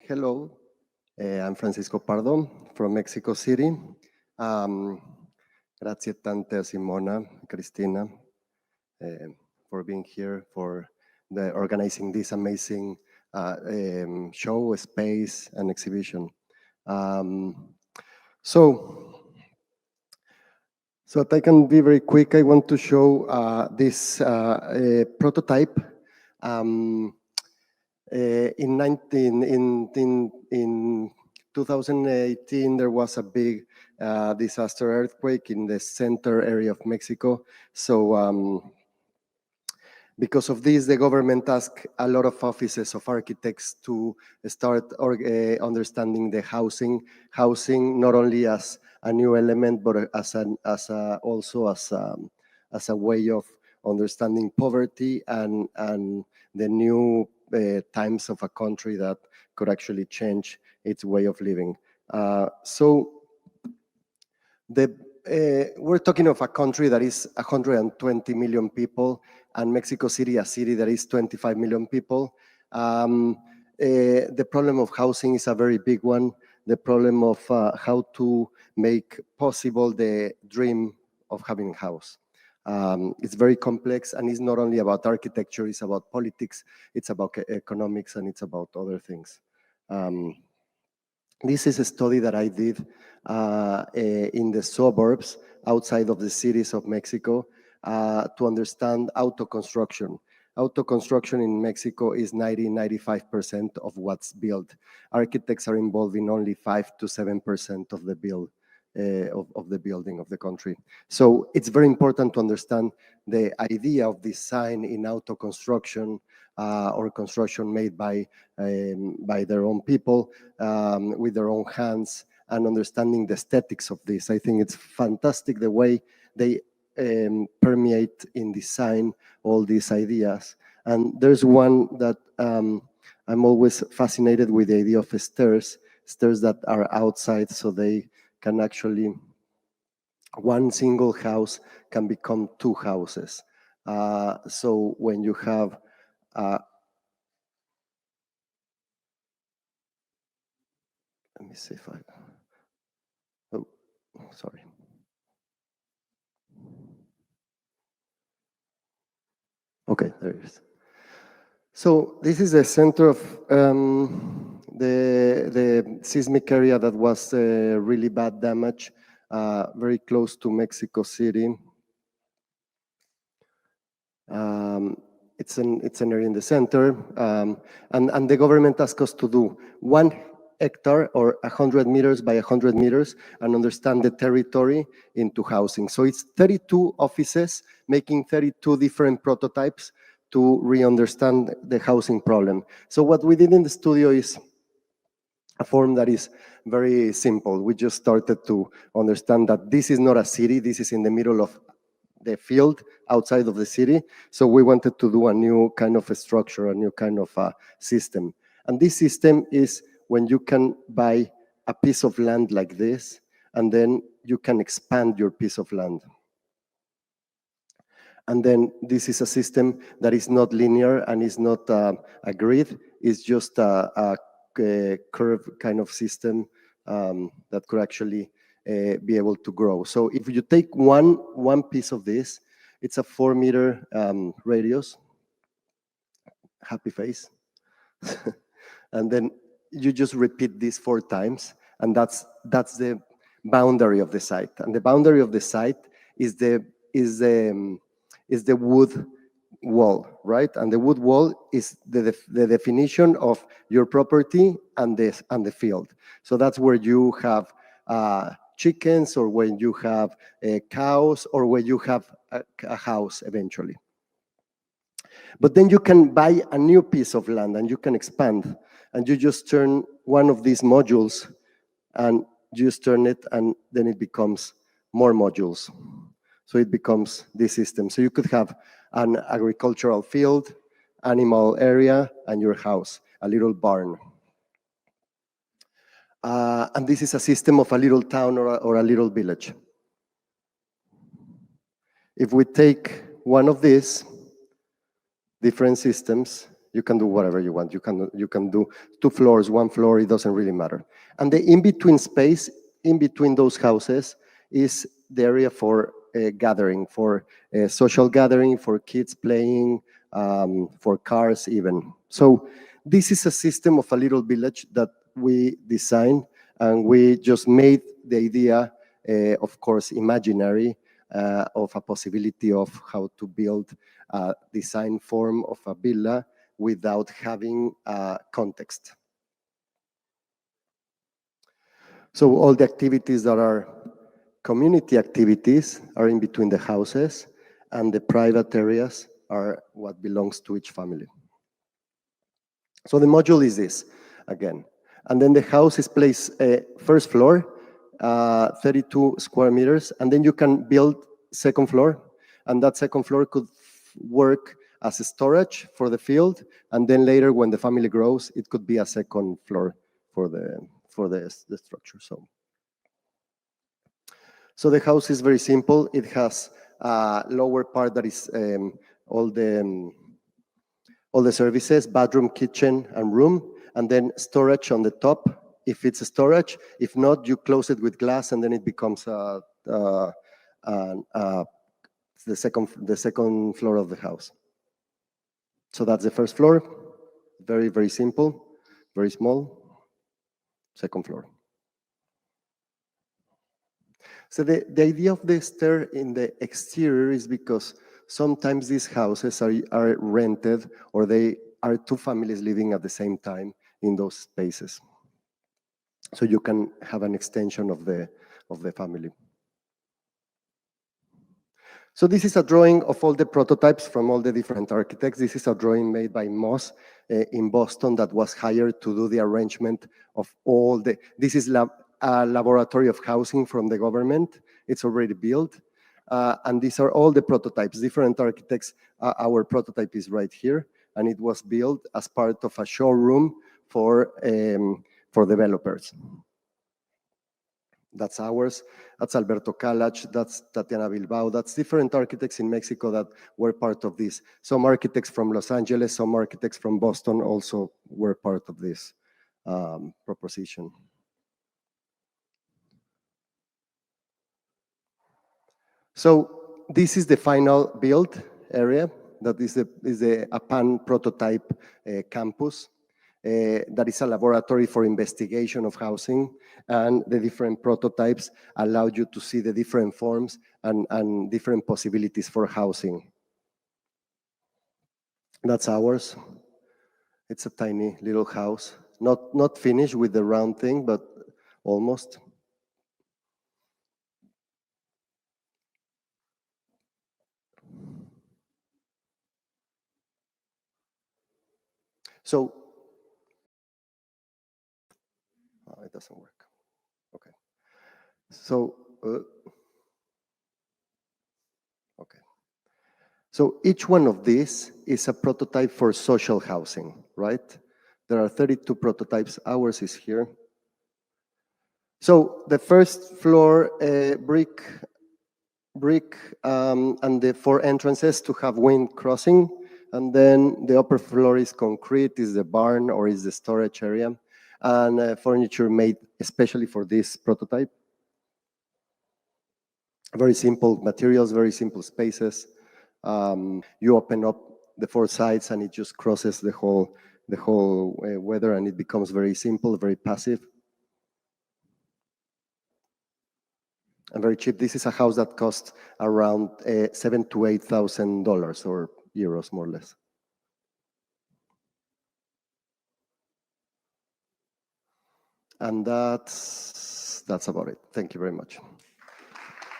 Hello, I'm Francisco Pardo from Mexico City. Grazie tante a Simona, Cristina, for being here, for organizing this amazing show, space, and exhibition. So that I can be very quick, I want to show this prototype. In 2018, there was a big disaster earthquake in the center area of Mexico. So because of this, the government asked a lot of offices of architects to start understanding the housing not only as a new element, but also as a way of understanding poverty and the new times of a country that could actually change its way of living. We're talking of a country that is 120 million people, and Mexico City, a city that is 25 million people. The problem of housing is a very big one. The problem of how to make possible the dream of having a house. It's very complex, and it's not only about architecture, it's about politics, it's about economics, and it's about other things. This is a study that I did in the suburbs outside of the cities of Mexico to understand auto construction. Auto construction in Mexico is 95% of what's built. Architects are involved in only 5 to 7% of the build. Of the building of the country. So it's very important to understand the idea of design in auto construction or construction made by their own people with their own hands, and understanding the aesthetics of this. I think it's fantastic the way they permeate in design all these ideas. And there's one that I'm always fascinated with, the idea of stairs that are outside, so they can actually, one single house can become two houses. So when you have let me see if oh, sorry. Okay, there it is. So this is the center of the seismic area that was really bad damage, very close to Mexico City. It's an area in the center, and the government asked us to do 1 hectare or 100 meters by 100 meters and understand the territory into housing. So it's 32 offices making 32 different prototypes to re-understand the housing problem. So what we did in the studio is a form that is very simple. We just started to understand that this is not a city, this is in the middle of the field outside of the city. So we wanted to do a new kind of a structure, a new kind of a system. And this system is when you can buy a piece of land like this, and then you can expand your piece of land. And then this is a system that is not linear and is not a grid, it's just a curve kind of system that could actually be able to grow. So if you take one piece of this, it's a 4-meter radius, happy face, and then you just repeat this 4 times, and that's the boundary of the site. And the boundary of the site is the wood wall, right? And the wood wall is the definition of your property and the field. So that's where you have chickens, or when you have cows, or when you have a house eventually. But then you can buy a new piece of land and you can expand, and you just turn one of these modules and you just turn it, and then it becomes more modules. So it becomes this system. So you could have an agricultural field, animal area, and your house, a little barn. And this is a system of a little town or a little village. If we take one of these different systems You can do whatever you want. You can do 2 floors, 1 floor. It doesn't really matter. And the in-between space, in between those houses, is the area for gathering, for social gathering, for kids playing, for cars even. So this is a system of a little village that we designed, and we just made the idea, of course, imaginary, of a possibility of how to build a design form of a villa without having context. So all the activities that are community activities are in between the houses, and the private areas are what belongs to each family. So the module is this, again. And then the house is placed first floor, 32 square meters, and then you can build second floor, and that second floor could work as a storage for the field, and then later when the family grows, it could be a second floor for the structure. So the house is very simple. It has a lower part that is all the services, bathroom, kitchen, and room, and then storage on the top, if it's a storage. If not, you close it with glass, and then it becomes the second floor of the house. So that's the first floor. Very, very simple, very small. Second floor. So the idea of the stair in the exterior is because sometimes these houses are rented, or they are two families living at the same time in those spaces. So you can have an extension of the family. So this is a drawing of all the prototypes from all the different architects. This is a drawing made by Moss in Boston that was hired to do the arrangement of all the, this is a laboratory of housing from the government. It's already built. And these are all the prototypes, different architects. Our prototype is right here, and it was built as part of a showroom for developers. That's ours. That's Alberto Calach. That's Tatiana Bilbao. That's different architects in Mexico that were part of this. Some architects from Los Angeles, some architects from Boston also were part of this proposition. So this is the final build area. That is the APAN prototype campus. That is a laboratory for investigation of housing, and the different prototypes allow you to see the different forms and different possibilities for housing. That's ours. It's a tiny little house, not finished with the round thing, but almost. So it doesn't work. Okay. So okay. So each one of these is a prototype for social housing, right? There are 32 prototypes. Ours is here. So the first floor, brick, and the 4 entrances to have wind crossing. And then the upper floor is concrete, is the barn or is the storage area. And furniture made especially for this prototype. Very simple materials, very simple spaces. You open up the 4 sides and it just crosses the whole weather, and it becomes very simple, very passive. And very cheap. This is a house that costs around $7,000 to $8,000 or euros, more or less. And that's about it. Thank you very much.